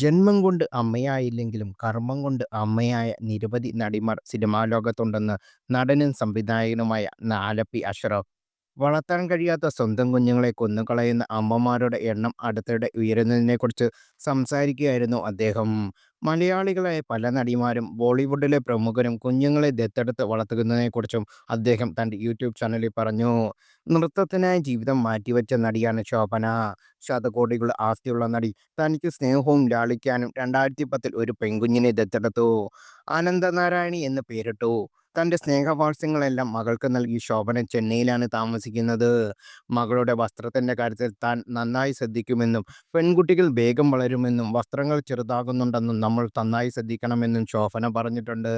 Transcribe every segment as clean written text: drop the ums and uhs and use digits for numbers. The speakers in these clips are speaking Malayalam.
ജന്മം കൊണ്ട് അമ്മയായില്ലെങ്കിലും കർമ്മം കൊണ്ട് അമ്മയായ നിരവധി നടിമാർ സിനിമാ ലോകത്തുണ്ടെന്ന് നടനും സംവിധായകനുമായ ആലപ്പി അഷ്റഫ്. വളർത്താൻ കഴിയാത്ത സ്വന്തം കുഞ്ഞുങ്ങളെ കൊന്നുകളയുന്ന അമ്മമാരുടെ എണ്ണം അടുത്തിടെ ഉയരുന്നതിനെക്കുറിച്ച് സംസാരിക്കുകയായിരുന്നു അദ്ദേഹം. മലയാളികളായ പല നടിമാരും ബോളിവുഡിലെ പ്രമുഖരും കുഞ്ഞുങ്ങളെ ദത്തെടുത്ത് വളർത്തുന്നതിനെക്കുറിച്ചും അദ്ദേഹം തൻ്റെ യൂട്യൂബ് ചാനലിൽ പറഞ്ഞു. നൃത്തത്തിനായി ജീവിതം മാറ്റിവെച്ച നടിയാണ് ശോഭന. ശതകോടികളുടെ ആസ്തിയുള്ള നടി തനിക്ക് സ്നേഹവും ലാളിക്കാനും 2010 ഒരു പെൺകുഞ്ഞിനെ ദത്തെടുത്തു. അനന്തനാരായണി എന്ന് പേരിട്ടു. തൻ്റെ സ്നേഹവാത്സ്യങ്ങളെല്ലാം മകൾക്ക് നൽകി ശോഭന ചെന്നൈയിലാണ് താമസിക്കുന്നത്. മകളുടെ വസ്ത്രത്തിൻ്റെ കാര്യത്തിൽ താൻ നന്നായി ശ്രദ്ധിക്കുമെന്നും പെൺകുട്ടികൾ വേഗം വളരുമെന്നും വസ്ത്രങ്ങൾ ചെറുതാകുന്നുണ്ടെന്നും നമ്മൾ നന്നായി ശ്രദ്ധിക്കണമെന്നും ശോഭന പറഞ്ഞിട്ടുണ്ട്.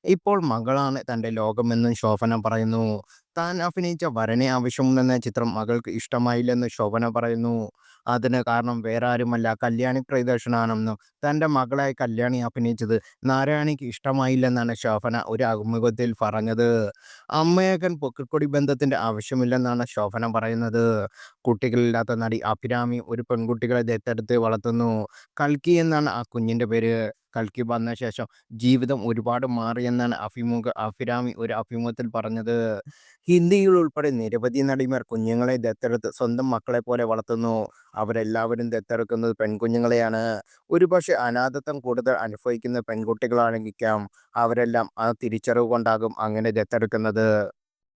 ഇപ്പോൾ മകളാണ് തൻ്റെ ലോകമെന്നും ശോഭന പറയുന്നു. താൻ അഭിനയിച്ച വരനെ ആവശ്യമുണ്ടെന്ന ചിത്രം മകൾക്ക് ഇഷ്ടമായില്ലെന്ന് ശോഭന പറയുന്നു. അതിന് കാരണം വേറാരുമല്ല, കല്യാണി പ്രിയദർശനാണെന്നും തൻ്റെ മകളായി കല്യാണി അഭിനയിച്ചത് നാരായണിക്ക് ഇഷ്ടമായില്ലെന്നാണ് ശോഭന ഒരു അഭിമുഖത്തിൽ പറഞ്ഞത്. അമ്മയാകാൻ പൊക്കിൾക്കൊടി ബന്ധത്തിന്റെ ആവശ്യമില്ലെന്നാണ് ശോഭന പറയുന്നത്. കുട്ടികളില്ലാത്ത നടി അഭിരാമി ഒരു പെൺകുട്ടികളെ ദത്തെടുത്ത് വളർത്തുന്നു. കൽക്കി എന്നാണ് ആ കുഞ്ഞിന്റെ പേര്. കൽക്കി വന്ന ശേഷം ജീവിതം ഒരുപാട് മാറിയെന്നാണ് അഭിരാമി ഒരു അഭിമുഖത്തിൽ പറഞ്ഞത്. ഹിന്ദിയിൽ ഉൾപ്പെടെ നിരവധി നടിമാർ കുഞ്ഞുങ്ങളെ ദത്തെടുത്ത് സ്വന്തം മക്കളെ പോലെ വളർത്തുന്നു. അവരെല്ലാവരും ദത്തെടുക്കുന്നത് പെൺകുഞ്ഞുങ്ങളെയാണ്. ഒരുപക്ഷെ അനാഥത്വം കൂടുതൽ അനുഭവിക്കുന്ന പെൺകുട്ടികളായിരിക്കാം. അവരെല്ലാം ആ തിരിച്ചറിവ് കൊണ്ടാകും അങ്ങനെ ദത്തെടുക്കുന്നത്.